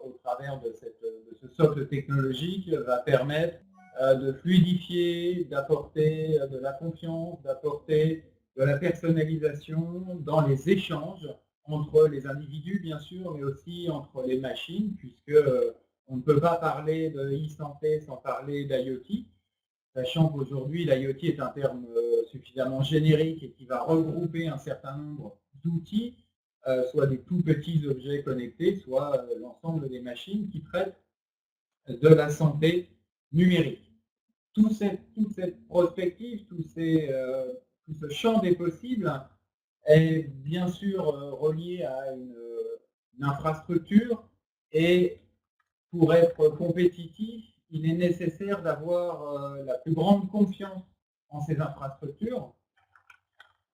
au travers de ce socle technologique, va permettre de fluidifier, d'apporter de la confiance, d'apporter de la personnalisation dans les échanges entre les individus, bien sûr, mais aussi entre les machines, puisque on ne peut pas parler de e-santé sans parler d'IoT, sachant qu'aujourd'hui, l'IoT est un terme suffisamment générique et qui va regrouper un certain nombre d'outils, soit des tout petits objets connectés, soit l'ensemble des machines qui traitent de la santé numérique. Toute cette prospective, tout ce champ des possibles est bien sûr relié à une infrastructure, et pour être compétitif, il est nécessaire d'avoir la plus grande confiance en ces infrastructures.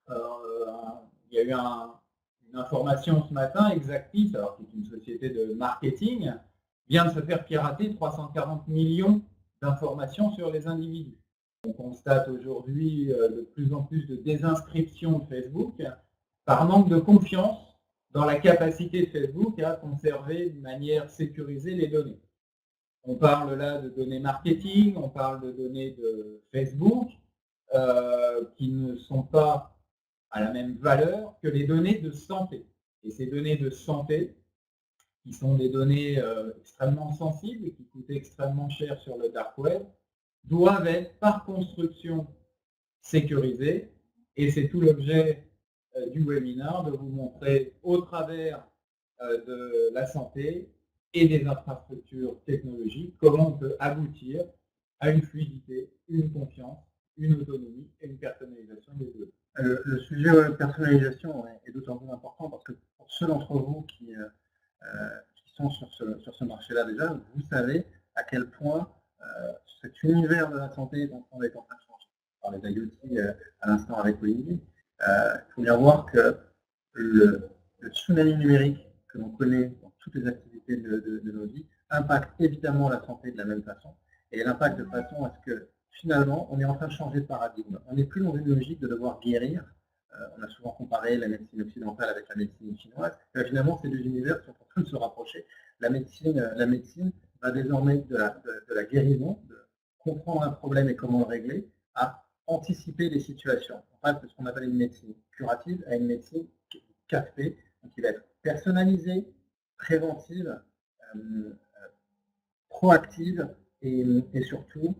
Il y a eu une information ce matin, Exactis, alors qui est une société de marketing, vient de se faire pirater 340 millions d'informations sur les individus. On constate aujourd'hui de plus en plus de désinscription de Facebook par manque de confiance dans la capacité de Facebook à conserver de manière sécurisée les données. On parle là de données marketing, on parle de données de Facebook, qui ne sont pas à la même valeur que les données de santé. Et ces données de santé, qui sont des données extrêmement sensibles et qui coûtent extrêmement cher sur le dark web, doivent être par construction sécurisées. Et c'est tout l'objet du webinaire, de vous montrer au travers de la santé et des infrastructures technologiques comment on peut aboutir à une fluidité, une confiance, une autonomie et une personnalisation des données. Le sujet de personnalisation est d'autant plus important parce que pour ceux d'entre vous qui sont sur ce marché-là déjà, vous savez à quel point cet univers de la santé dont on est en train de changer. On parlait d'IoT à l'instant avec Olivier. Il faut bien voir que le tsunami numérique que l'on connaît dans toutes les activités de nos vies impacte évidemment la santé de la même façon, et l'impact de façon à ce que finalement on est en train de changer de paradigme. On n'est plus dans une logique de devoir guérir. On a souvent comparé la médecine occidentale avec la médecine chinoise. Finalement, ces deux univers sont en train de se rapprocher. La médecine va désormais de la guérison, de comprendre un problème et comment le régler, à anticiper les situations. On passe de ce qu'on appelle une médecine curative à une médecine captée, qui va être personnalisée, préventive, proactive et surtout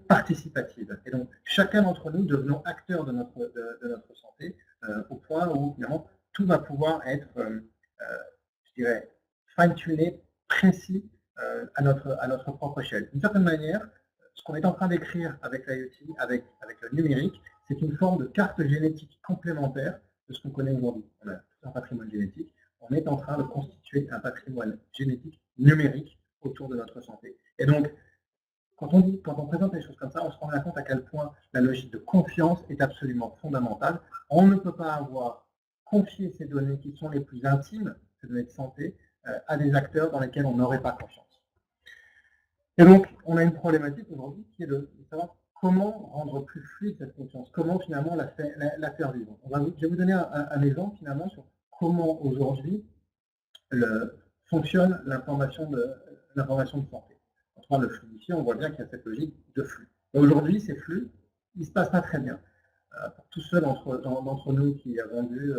participative. Et donc, chacun d'entre nous devenons acteurs de notre santé au point où, finalement, tout va pouvoir être, je dirais, fine-tuné, précis à notre propre échelle. D'une certaine manière, ce qu'on est en train d'écrire avec l'IoT, avec le numérique, c'est une forme de carte génétique complémentaire de ce qu'on connaît aujourd'hui. On a tout un patrimoine génétique. On est en train de constituer un patrimoine génétique numérique autour de notre santé. Et donc, quand on présente des choses comme ça, on se rend bien compte à quel point la logique de confiance est absolument fondamentale. On ne peut pas avoir confié ces données qui sont les plus intimes, ces données de santé, à des acteurs dans lesquels on n'aurait pas confiance. Et donc, on a une problématique aujourd'hui qui est de savoir comment rendre plus fluide cette confiance, comment finalement la faire vivre. Je vais vous donner un exemple finalement sur comment aujourd'hui fonctionne l'information de santé. En train de fluidifier, on voit bien qu'il y a cette logique de flux. Aujourd'hui, ces flux, ils ne se passent pas très bien. Pour tous ceux d'entre nous qui avons dû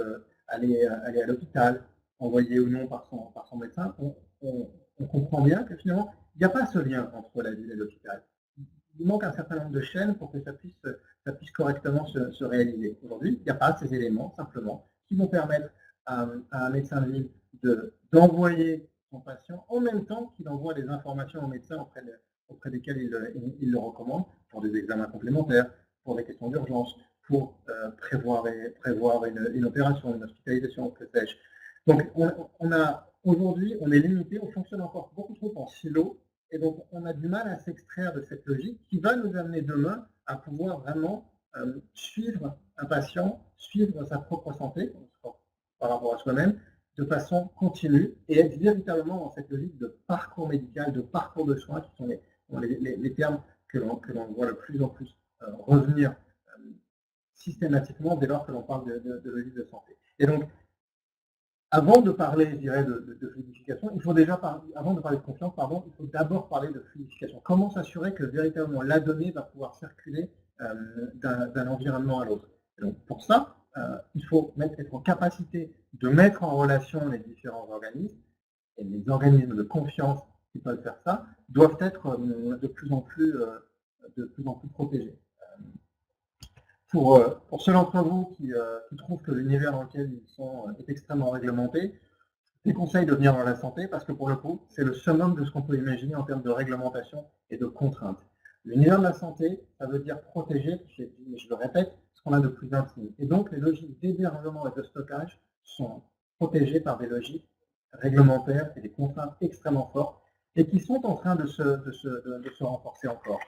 aller à l'hôpital, envoyé ou non par son médecin, on comprend bien que finalement, il n'y a pas ce lien entre la ville et l'hôpital. Il manque un certain nombre de chaînes pour que ça puisse correctement se réaliser. Aujourd'hui, il n'y a pas ces éléments, simplement, qui vont permettre à un médecin de ville d'envoyer son patient en même temps qu'il envoie des informations au médecin auprès desquels il le recommande pour des examens complémentaires, pour des questions d'urgence, pour prévoir une opération, une hospitalisation, que sais-je. Donc aujourd'hui, on est limité, on fonctionne encore beaucoup trop en silo, et donc on a du mal à s'extraire de cette logique qui va nous amener demain à pouvoir vraiment suivre un patient, suivre sa propre santé par rapport à soi-même, de façon continue, et être véritablement dans cette logique de parcours médical, de parcours de soins, qui sont les termes que l'on voit de plus en plus revenir systématiquement dès lors que l'on parle de logique de santé. Et donc, Avant de parler, je dirais, de fluidification, il faut déjà, avant de parler de confiance, pardon, il faut d'abord parler de fluidification. Comment s'assurer que véritablement la donnée va pouvoir circuler d'un environnement à l'autre. Donc pour ça, il faut être en capacité de mettre en relation les différents organismes, et les organismes de confiance qui peuvent faire ça doivent être de plus en plus protégés. Pour ceux d'entre vous qui trouvent que l'univers dans lequel ils sont est extrêmement réglementé, je conseille de venir dans la santé parce que pour le coup, c'est le summum de ce qu'on peut imaginer en termes de réglementation et de contraintes. L'univers de la santé, ça veut dire protéger, mais je le répète, ce qu'on a de plus intime. Et donc, les logiques d'hébergement et de stockage sont protégées par des logiques réglementaires et des contraintes extrêmement fortes et qui sont en train de se renforcer encore.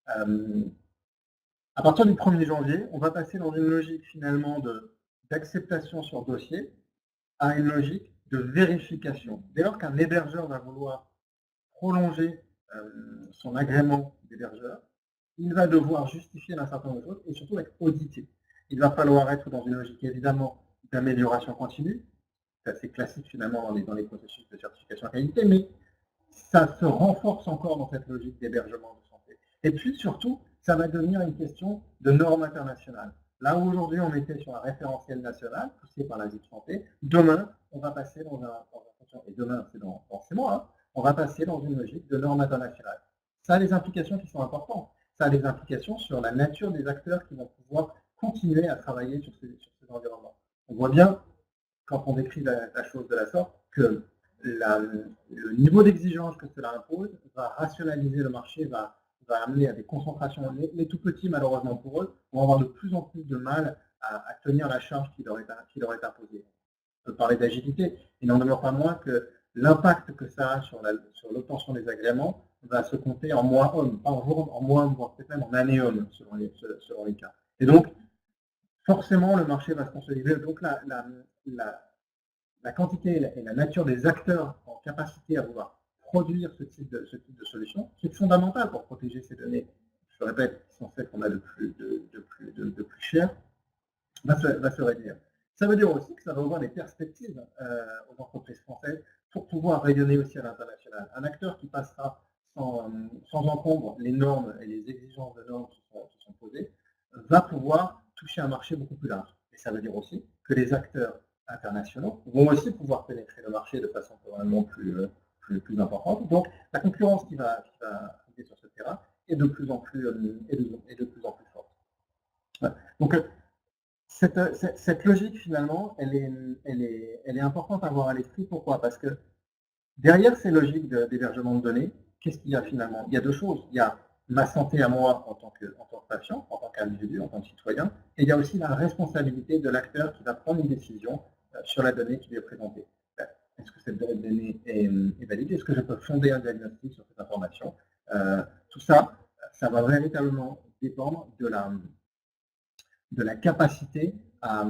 À partir du 1er janvier, on va passer dans une logique finalement d'acceptation sur dossier à une logique de vérification. Dès lors qu'un hébergeur va vouloir prolonger son agrément d'hébergeur, il va devoir justifier d'un certain nombre de choses et surtout être audité. Il va falloir être dans une logique évidemment d'amélioration continue. C'est assez classique finalement dans les processus de certification à qualité, mais ça se renforce encore dans cette logique d'hébergement de santé. Et puis surtout, ça va devenir une question de normes internationales. Là où aujourd'hui on était sur un référentiel national, poussé par la ZIP Santé, demain on va passer et demain c'est dans 6 mois, hein, on va passer dans une logique de normes internationales. Ça a des implications qui sont importantes. Ça a des implications sur la nature des acteurs qui vont pouvoir continuer à travailler sur ces environnements. On voit bien, quand on décrit la chose de la sorte, que le niveau d'exigence que cela impose va rationaliser le marché, va amener à des concentrations. Les tout petits, malheureusement pour eux, vont avoir de plus en plus de mal à tenir la charge qui leur est imposée. On peut parler d'agilité, il n'en demeure pas moins que l'impact que ça a sur l'obtention des agréments va se compter en mois hommes, pas en jours, en mois hommes, voire peut-être même en années hommes, selon les cas. Et donc, forcément, le marché va se consolider. Donc, la quantité et la nature des acteurs en capacité à vouloir produire ce type de solution, c'est fondamental pour protéger ces données. Je le répète, qui sont celles qu'on a de plus cher, va se réduire. Ça veut dire aussi que ça va ouvrir des perspectives aux entreprises françaises pour pouvoir rayonner aussi à l'international. Un acteur qui passera sans encombre les normes et les exigences de normes qui sont posées va pouvoir toucher un marché beaucoup plus large. Et ça veut dire aussi que les acteurs internationaux vont aussi pouvoir pénétrer le marché de façon probablement plus importante. Donc la concurrence qui va arriver sur ce terrain est de plus en plus forte. Voilà. Donc cette logique finalement, elle est importante à avoir à l'esprit. Pourquoi? Parce que derrière ces logiques d'hébergement de données, qu'est-ce qu'il y a finalement? Il y a deux choses. Il y a ma santé à moi en tant que patient, en tant qu'individu, en tant que citoyen, et il y a aussi la responsabilité de l'acteur qui va prendre une décision sur la donnée qui lui est présentée. Est-ce que cette donnée est validée? Est-ce que je peux fonder un diagnostic sur cette information? Tout ça, ça va véritablement dépendre de la capacité à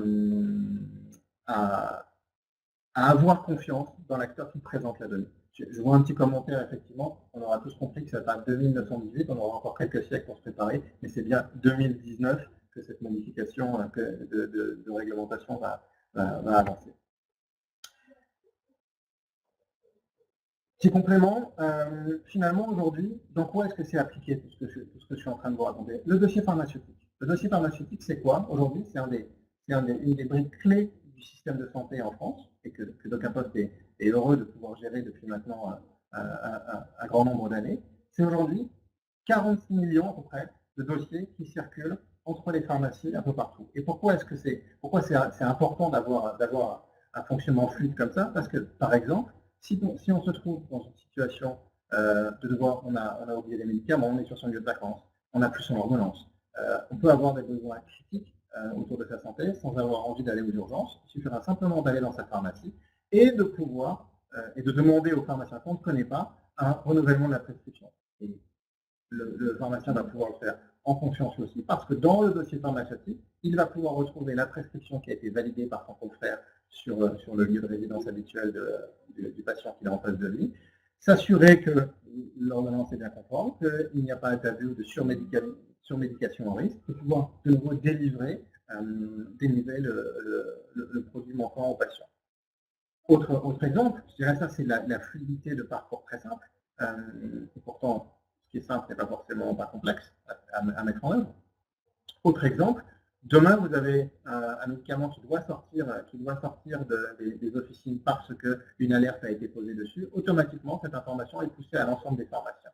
avoir confiance dans l'acteur qui présente la donnée. Je vois un petit commentaire, effectivement, on aura tous compris que ça part 2918, on aura encore quelques siècles pour se préparer, mais c'est bien 2019 que cette modification de réglementation va avancer. Petit complément, finalement aujourd'hui, dans quoi est-ce que c'est appliqué tout ce que je suis en train de vous raconter? Le dossier pharmaceutique. Le dossier pharmaceutique, c'est quoi? Aujourd'hui, c'est une des briques clés du système de santé en France, et que DocApost est heureux de pouvoir gérer depuis maintenant un grand nombre d'années. C'est aujourd'hui 46 millions à peu près de dossiers qui circulent entre les pharmacies un peu partout. Et pourquoi c'est important d'avoir un fonctionnement fluide comme ça? Parce que, par exemple, si on se trouve dans une situation de devoir, on a oublié les médicaments, on est sur son lieu de vacances, on n'a plus son ordonnance, on peut avoir des besoins critiques autour de sa santé sans avoir envie d'aller aux urgences. Il suffira simplement d'aller dans sa pharmacie et de pouvoir et de demander au pharmacien qu'on ne connaît pas un renouvellement de la prescription. Et le pharmacien va pouvoir le faire en confiance aussi, parce que dans le dossier pharmaceutique, il va pouvoir retrouver la prescription qui a été validée par son confrère sur le lieu de résidence habituel du patient qui est en face de lui, s'assurer que l'ordonnance est bien conforme, qu'il n'y a pas d'abus ou de surmédication en risque, et pouvoir de nouveau délivrer le produit manquant au patient. Autre exemple, je dirais ça, c'est la fluidité de parcours très simple. Et pourtant, ce qui est simple n'est pas forcément pas complexe à mettre en œuvre. Autre exemple, demain vous avez un médicament qui doit sortir des officines parce qu'une alerte a été posée dessus. Automatiquement, cette information est poussée à l'ensemble des pharmaciens.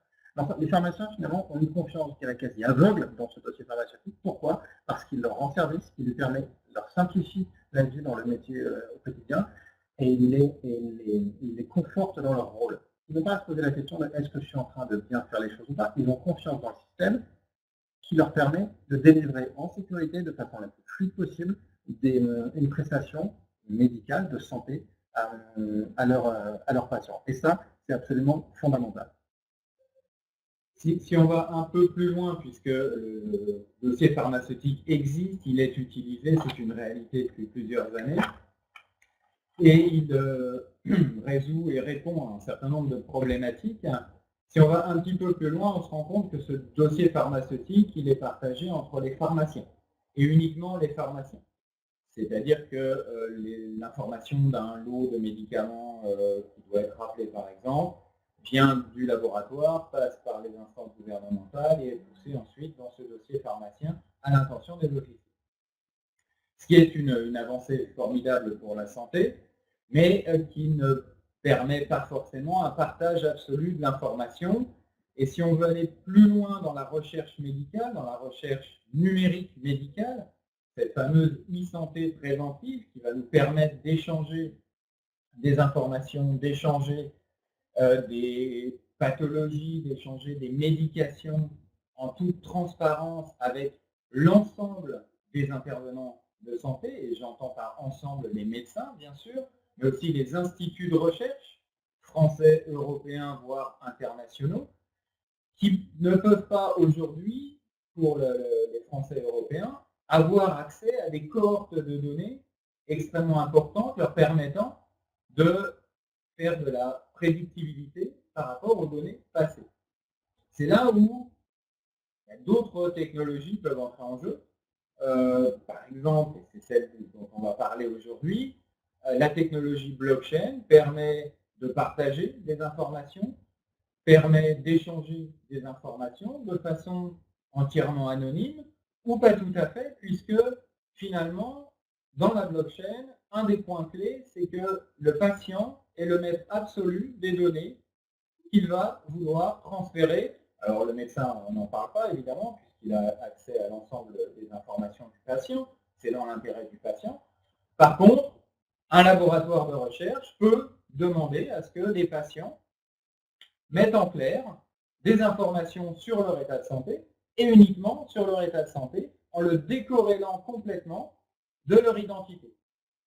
Les pharmaciens, finalement, ont une confiance qui est quasi aveugle dans ce dossier pharmaceutique. Pourquoi? Parce qu'il leur rend service, qu'il leur simplifie la vie dans le métier au quotidien, et il les conforte dans leur rôle. Ils ne vont pas se poser la question de est-ce que je suis en train de bien faire les choses ou pas. Ils ont confiance dans le système qui leur permet de délivrer en sécurité, de façon la plus fluide possible, une prestation médicale de santé à leurs patients. Et ça, c'est absolument fondamental. Si on va un peu plus loin, puisque le dossier pharmaceutique existe, il est utilisé, c'est une réalité depuis plusieurs années, et il résout et répond à un certain nombre de problématiques. Si on va un petit peu plus loin, on se rend compte que ce dossier pharmaceutique, il est partagé entre les pharmaciens, et uniquement les pharmaciens. C'est-à-dire que l'information d'un lot de médicaments qui doit être rappelé par exemple, vient du laboratoire, passe par les instances gouvernementales et est poussée ensuite dans ce dossier pharmacien à l'intention des officiers. Ce qui est une avancée formidable pour la santé, mais qui ne permet pas forcément un partage absolu de l'information. Et si on veut aller plus loin dans la recherche médicale, dans la recherche numérique médicale, cette fameuse e-santé préventive qui va nous permettre d'échanger des informations, d'échanger des pathologies, d'échanger des médications en toute transparence avec l'ensemble des intervenants de santé, et j'entends par ensemble les médecins bien sûr, mais aussi les instituts de recherche, français, européens, voire internationaux, qui ne peuvent pas aujourd'hui, pour les Français européens, avoir accès à des cohortes de données extrêmement importantes leur permettant de faire de la prédictibilité par rapport aux données passées. C'est là où d'autres technologies peuvent entrer en jeu. Par exemple, c'est celle dont on va parler aujourd'hui, la technologie blockchain permet de partager des informations, permet d'échanger des informations de façon entièrement anonyme, ou pas tout à fait, puisque finalement, dans la blockchain, un des points clés, c'est que le patient est le maître absolu des données qu'il va vouloir transférer. Alors le médecin, on n'en parle pas évidemment, puisqu'il a accès à l'ensemble des informations du patient, c'est dans l'intérêt du patient. Par contre, un laboratoire de recherche peut demander à ce que les patients mettent en clair des informations sur leur état de santé, et uniquement sur leur état de santé, en le décorrélant complètement de leur identité.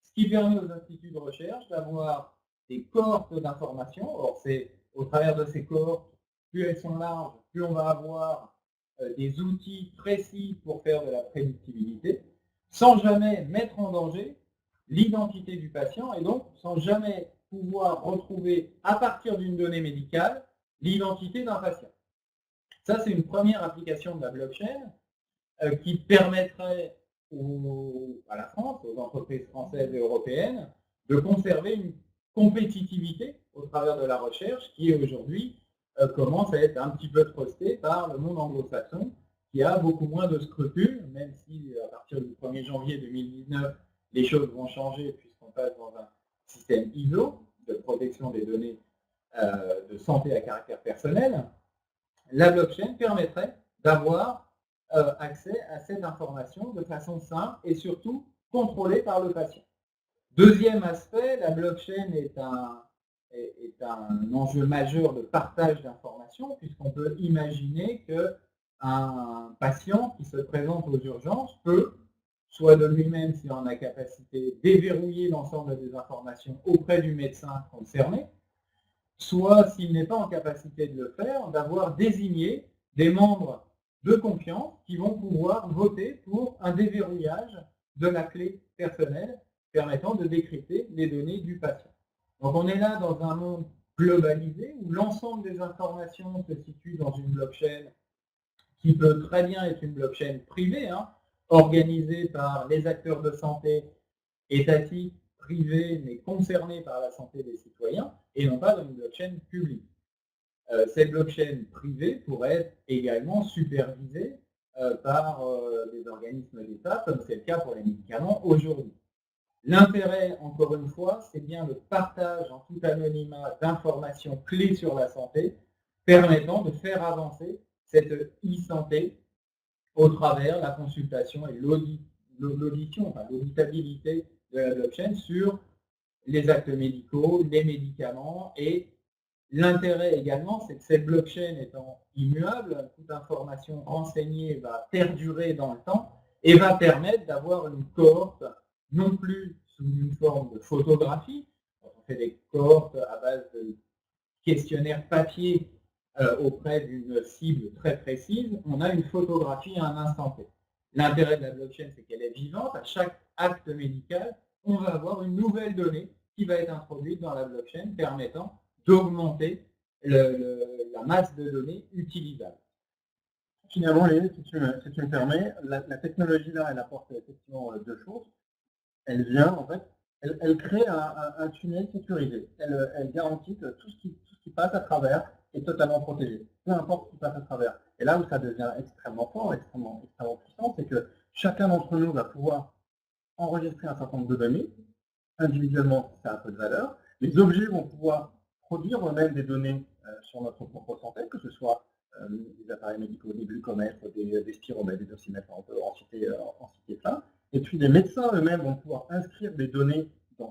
Ce qui permet aux instituts de recherche d'avoir des cohortes d'informations. Or, c'est au travers de ces cohortes, plus elles sont larges, plus on va avoir des outils précis pour faire de la prédictibilité, sans jamais mettre en danger l'identité du patient, et donc sans jamais pouvoir retrouver, à partir d'une donnée médicale, l'identité d'un patient. Ça, c'est une première application de la blockchain qui permettrait à la France, aux entreprises françaises et européennes, de conserver une compétitivité au travers de la recherche qui aujourd'hui commence à être un petit peu trustée par le monde anglo-saxon, qui a beaucoup moins de scrupules, même si à partir du 1er janvier 2019, les choses vont changer puisqu'on passe dans un système ISO de protection des données de santé à caractère personnel. La blockchain permettrait d'avoir accès à cette information de façon simple et surtout contrôlée par le patient. Deuxième aspect, la blockchain est un enjeu majeur de partage d'informations, puisqu'on peut imaginer qu'un patient qui se présente aux urgences peut, soit de lui-même s'il en a capacité, déverrouiller l'ensemble des informations auprès du médecin concerné, soit s'il n'est pas en capacité de le faire, d'avoir désigné des membres de confiance qui vont pouvoir voter pour un déverrouillage de la clé personnelle permettant de décrypter les données du patient. Donc on est là dans un monde globalisé où l'ensemble des informations se situe dans une blockchain qui peut très bien être une blockchain privée, organisée par les acteurs de santé étatiques, privée mais concernée par la santé des citoyens et non pas dans une blockchain publique. Cette blockchain privée pourrait être également supervisée par des organismes d'État, comme c'est le cas pour les médicaments aujourd'hui. L'intérêt, encore une fois, c'est bien le partage en tout anonymat d'informations clés sur la santé, permettant de faire avancer cette e-santé au travers la consultation et l'audition, enfin l'auditabilité de la blockchain sur les actes médicaux, les médicaments. Et l'intérêt également, c'est que cette blockchain étant immuable, toute information renseignée va perdurer dans le temps et va permettre d'avoir une cohorte non plus sous une forme de photographie. On fait des cohortes à base de questionnaires papier auprès d'une cible très précise, on a une photographie à un instant T. L'intérêt de la blockchain, c'est qu'elle est vivante. À chaque acte médical, on va avoir une nouvelle donnée qui va être introduite dans la blockchain, permettant d'augmenter la masse de données utilisables. Finalement, Léo, si tu me permets, la technologie là, elle apporte effectivement deux choses. Elle vient, en fait, elle crée un tunnel sécurisé. Elle garantit que tout ce qui passe à travers est totalement protégé, peu importe ce qui passe à travers. Et là où ça devient extrêmement fort, extrêmement puissant, c'est que chacun d'entre nous va pouvoir enregistrer un certain nombre de données. Individuellement, ça a un peu de valeur. Les objets vont pouvoir produire eux-mêmes des données sur notre propre santé, que ce soit des appareils médicaux, des glucomètres, des spiromètres, des dosimétres, on peut en citer plein. Et puis les médecins eux-mêmes vont pouvoir inscrire des données dans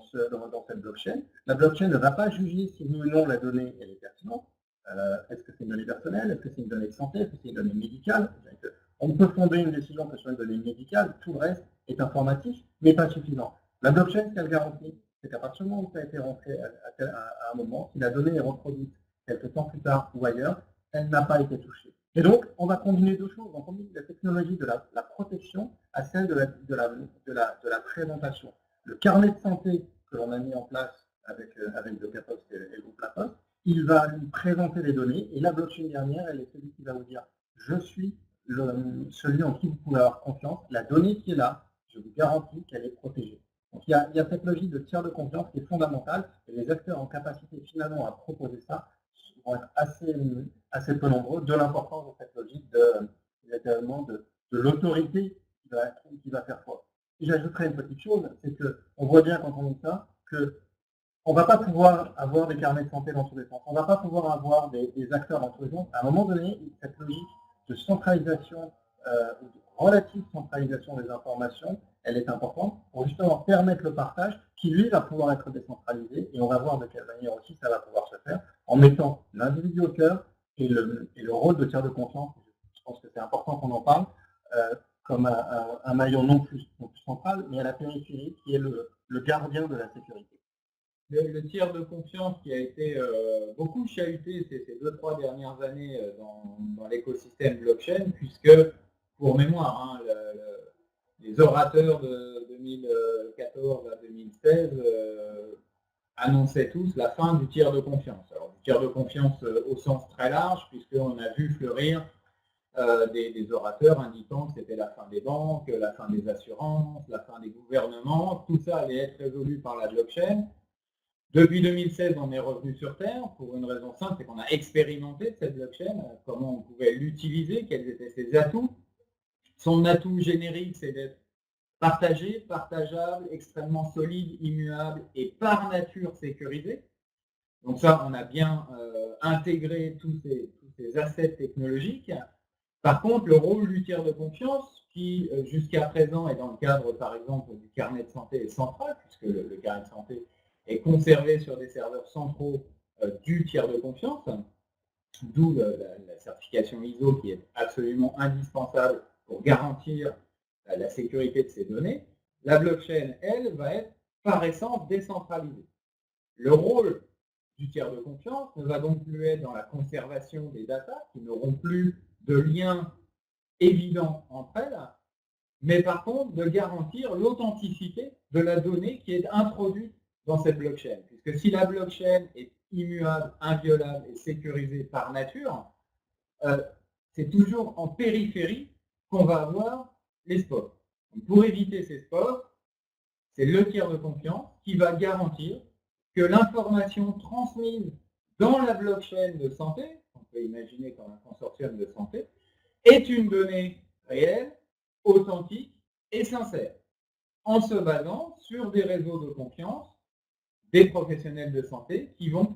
cette blockchain. La blockchain ne va pas juger si oui ou non la donnée elle est pertinente. Est-ce que c'est une donnée personnelle? Est-ce que c'est une donnée de santé? Est-ce que c'est une donnée médicale? On peut fonder une décision que ce soit une donnée médicale, tout le reste est informatif, mais pas suffisant. La blockchain, ce qu'elle garantit, c'est qu'à partir du moment où ça a été rentré à un moment, si la donnée est reproduite quelques temps plus tard ou ailleurs, elle n'a pas été touchée. Et donc, on va combiner deux choses. On combine la technologie de la protection à celle de la présentation. Le carnet de santé que l'on a mis en place avec Docapost et le groupe La Poste, il va lui présenter les données, et la blockchain dernière, elle est celui qui va vous dire « Je suis celui en qui vous pouvez avoir confiance, la donnée qui est là, je vous garantis qu'elle est protégée. » Donc il y a cette logique de tiers de confiance qui est fondamentale, et les acteurs en capacité finalement à proposer ça vont être assez peu nombreux, de l'importance de cette logique de l'autorité qui va faire foi. Et j'ajouterais une petite chose, c'est qu'on voit bien quand on dit ça, qu'on ne va pas pouvoir avoir des carnets de santé dans tous les sens, on ne va pas pouvoir avoir des acteurs dans tous les sens. À un moment donné, cette logique de centralisation, ou de relative centralisation des informations, elle est importante pour justement permettre le partage qui, lui, va pouvoir être décentralisé, et on va voir de quelle manière aussi ça va pouvoir se faire, en mettant l'individu au cœur et le rôle de tiers de confiance. Je pense que c'est important qu'on en parle, comme un maillon non plus central, mais à la périphérie, qui est le gardien de la sécurité. Le tiers de confiance qui a été beaucoup chahuté ces 2-3 dernières années dans l'écosystème blockchain, puisque, pour mémoire, les orateurs de 2014 à 2016 annonçaient tous la fin du tiers de confiance. Alors, du tiers de confiance au sens très large, puisqu'on a vu fleurir des orateurs indiquant que c'était la fin des banques, la fin des assurances, la fin des gouvernements. Tout ça allait être résolu par la blockchain. Depuis 2016, on est revenu sur Terre pour une raison simple, c'est qu'on a expérimenté cette blockchain, comment on pouvait l'utiliser, quels étaient ses atouts. Son atout générique, c'est d'être partagé, partageable, extrêmement solide, immuable et par nature sécurisé. Donc ça, on a bien intégré tous ces assets technologiques. Par contre, le rôle du tiers de confiance, qui jusqu'à présent est dans le cadre, par exemple, du carnet de santé, est central, puisque le carnet de santé est conservé sur des serveurs centraux du tiers de confiance, d'où la certification ISO qui est absolument indispensable pour garantir la sécurité de ces données. La blockchain, elle, va être par essence décentralisée. Le rôle du tiers de confiance ne va donc plus être dans la conservation des datas, qui n'auront plus de lien évident entre elles, mais par contre de garantir l'authenticité de la donnée qui est introduite dans cette blockchain. Puisque si la blockchain est immuable, inviolable et sécurisée par nature, c'est toujours en périphérie qu'on va avoir les spots. Donc, pour éviter ces spots, c'est le tiers de confiance qui va garantir que l'information transmise dans la blockchain de santé, on peut imaginer comme un consortium de santé, est une donnée réelle, authentique et sincère, en se basant sur des réseaux de confiance des professionnels de santé qui vont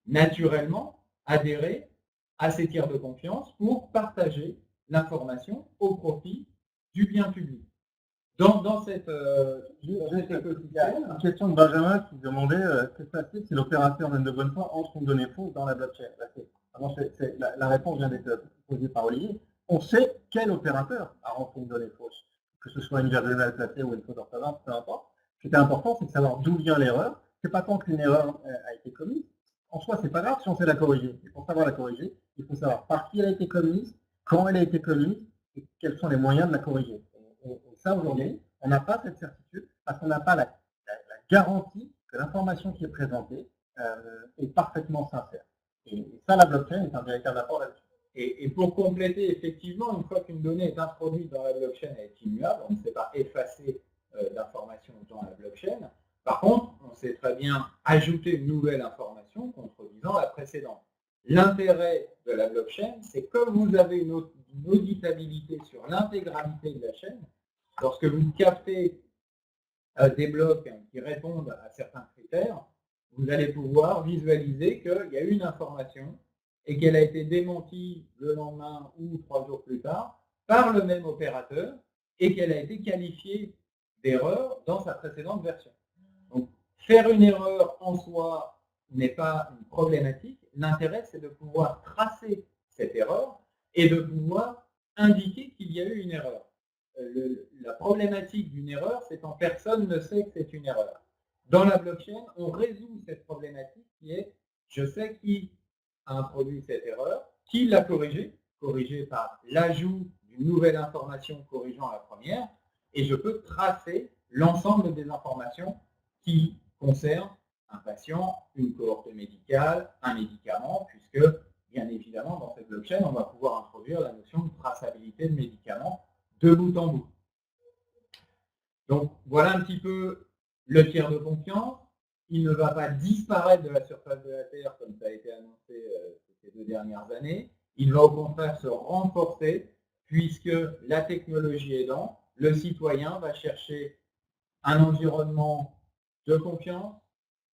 naturellement adhérer à ces tiers de confiance pour partager l'information au profit du bien public. Dans cette écosystème, une question de Benjamin qui demandait qu'est-ce qui se passe si l'opérateur donne de bonne foi entre une donnée fausse dans la blockchain. La réponse vient d'être posée par Olivier. On sait quel opérateur a rentré une donnée fausse, que ce soit une virgule mal placée ou une faute d'orthographe, peu importe. Ce qui est important, c'est de savoir d'où vient l'erreur. C'est pas tant qu'une erreur a été commise. En soi, c'est pas grave si on sait la corriger. Et pour savoir la corriger, il faut savoir par qui elle a été commise, quand elle a été commise et quels sont les moyens de la corriger. Et ça, aujourd'hui, on n'a pas cette certitude parce qu'on n'a pas la garantie que l'information qui est présentée est parfaitement sincère. Et ça, la blockchain est un véritable apport là-dessus. Et pour compléter, effectivement, une fois qu'une donnée est introduite dans la blockchain, elle est immuable, on ne sait pas effacer d'informations dans la blockchain. Par contre, on sait très bien ajouter une nouvelle information contredisant la précédente. L'intérêt de la blockchain, c'est que vous avez une auditabilité sur l'intégralité de la chaîne. Lorsque vous captez des blocs qui répondent à certains critères, vous allez pouvoir visualiser qu'il y a une information et qu'elle a été démentie le lendemain ou 3 jours plus tard par le même opérateur et qu'elle a été qualifiée d'erreur dans sa précédente version. Donc, faire une erreur en soi n'est pas une problématique. L'intérêt, c'est de pouvoir tracer cette erreur et de pouvoir indiquer qu'il y a eu une erreur. La problématique d'une erreur, c'est quand personne ne sait que c'est une erreur. Dans la blockchain, on résout cette problématique qui est, je sais qui a introduit cette erreur, qui l'a corrigée par l'ajout d'une nouvelle information corrigeant la première, et je peux tracer l'ensemble des informations qui concernent un patient, une cohorte médicale, un médicament, puisque, bien évidemment, dans cette blockchain, on va pouvoir introduire la notion de traçabilité de médicaments de bout en bout. Donc, voilà un petit peu le tiers de confiance. Il ne va pas disparaître de la surface de la Terre, comme ça a été annoncé ces 2 dernières années. Il va au contraire se renforcer, puisque la technologie aidant, le citoyen va chercher un environnement de confiance,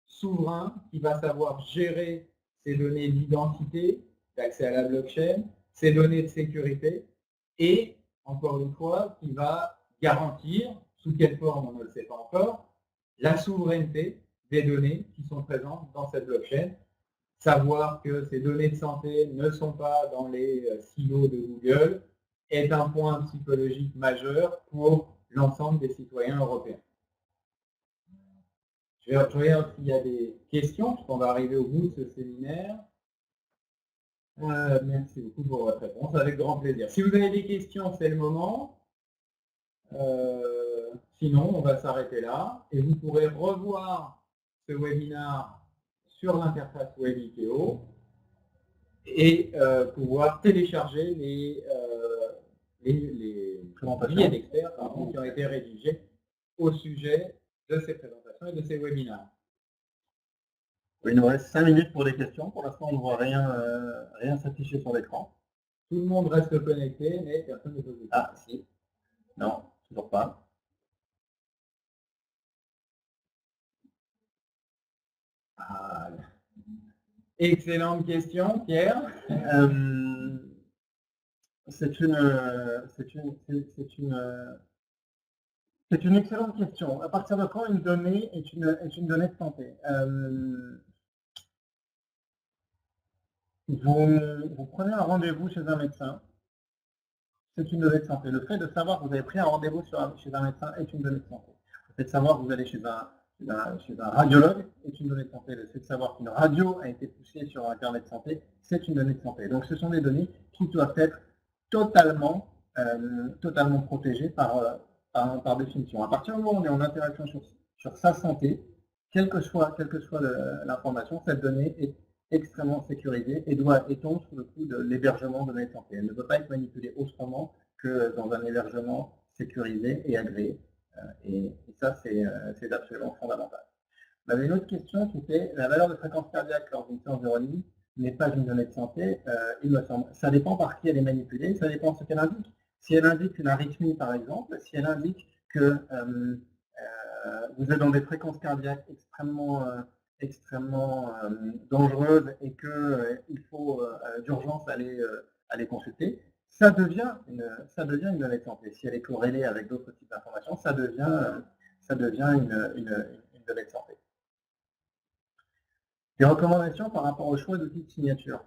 souverain, qui va savoir gérer ses données d'identité, d'accès à la blockchain, ses données de sécurité, et, encore une fois, qui va garantir, sous quelle forme on ne le sait pas encore, la souveraineté des données qui sont présentes dans cette blockchain. Savoir que ces données de santé ne sont pas dans les silos de Google est un point psychologique majeur pour l'ensemble des citoyens européens. Je regarde s'il y a des questions, puisqu'on va arriver au bout de ce séminaire. Merci beaucoup pour votre réponse, avec grand plaisir. Si vous avez des questions, c'est le moment. Sinon, on va s'arrêter là. Et vous pourrez revoir ce webinaire sur l'interface web IKEO et pouvoir télécharger les billets d'experts qui ont été rédigés au sujet de ces présentations et de ces webinaires. Il nous reste 5 minutes pour des questions. Pour l'instant, on ne voit rien s'afficher sur l'écran. Tout le monde reste connecté, mais personne ne peut vous. Ah, si. Non, toujours pas. Ah, excellente question, Pierre. C'est une excellente question. À partir de quand une donnée est une donnée de santé? Vous prenez un rendez-vous chez un médecin, c'est une donnée de santé. Le fait de savoir que vous avez pris un rendez-vous chez un médecin est une donnée de santé. Le fait de savoir que vous allez chez un radiologue est une donnée de santé. Le fait de savoir qu'une radio a été poussée sur un carnet de santé, c'est une donnée de santé. Donc ce sont des données qui doivent être totalement protégées par définition. À partir du moment où on est en interaction sur sa santé, quelle que soit l'information, cette donnée est extrêmement sécurisée et tombe sous le coup de l'hébergement de données de santé. Elle ne peut pas être manipulée autrement que dans un hébergement sécurisé et agréé. Et ça, c'est absolument fondamental. On avait une autre question qui était la valeur de fréquence cardiaque lors d'une séance de running n'est pas une donnée de santé, il me semble. Ça dépend par qui elle est manipulée, ça dépend de ce qu'elle indique. Si elle indique une arythmie, par exemple, si elle indique que vous êtes dans des fréquences cardiaques extrêmement dangereuses et qu'il faut d'urgence aller consulter, ça devient une donnée de santé. Si elle est corrélée avec d'autres types d'informations, ça devient une donnée de santé. Des recommandations par rapport au choix d'outils de signature.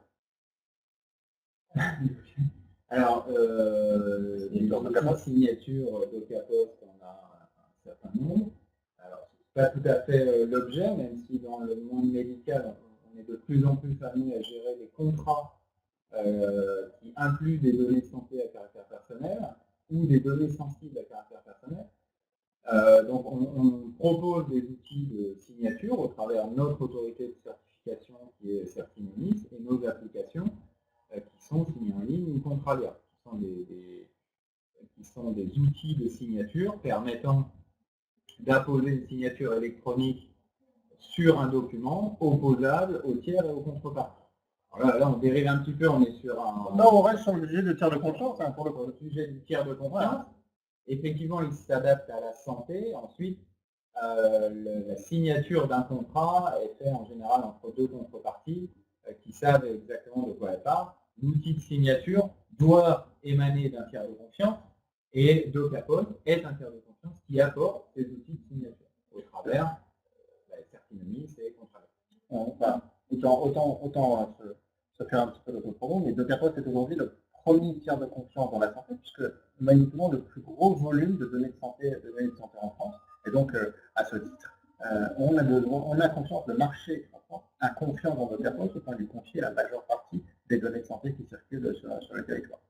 Alors, les signatures DocaPost, on a un certain nombre. Alors, ce n'est pas tout à fait l'objet, même si dans le monde médical, on est de plus en plus amené à gérer des contrats qui incluent des données de santé à caractère personnel ou des données sensibles à caractère personnel. Donc on propose des outils de signature au travers de notre autorité de certification qui est Certinomys et nos applications qui sont signées en ligne ou Contralia, qui sont des outils de signature permettant d'apposer une signature électronique sur un document opposable aux tiers et aux contreparties. Là, on dérive un petit peu, on est sur un... Non, on reste sur le sujet du tiers de confiance, pour le sujet du tiers de confiance. Effectivement, il s'adapte à la santé. Ensuite, la signature d'un contrat est faite en général entre deux contreparties qui savent exactement de quoi elle parle. L'outil de signature doit émaner d'un tiers de confiance et DocaPost est un tiers de confiance qui apporte ces outils de signature au travers Certinomys et Contralia. Autant se faire un petit peu d'autopromo, mais DocaPost est aujourd'hui le premier tiers de confiance dans la santé, puisque nous manipulons le plus gros volume de données de santé en France. Et donc, à ce titre, on a confiance, le marché en France a confiance dans DocaPost et on lui confier la majeure partie des données de santé qui circulent sur le territoire.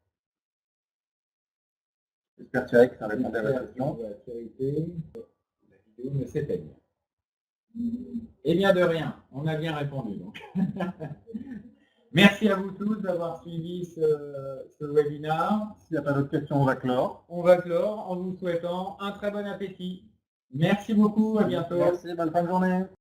J'espère, Thierry, que ça répondait à votre question. La vidéo ne s'éteigne. Eh bien, de rien, on a bien répondu. Donc. Merci à vous tous d'avoir suivi ce webinaire. S'il n'y a pas d'autres questions, on va clore. On va clore en vous souhaitant un très bon appétit. Merci beaucoup, à bientôt. Merci, bonne fin de journée.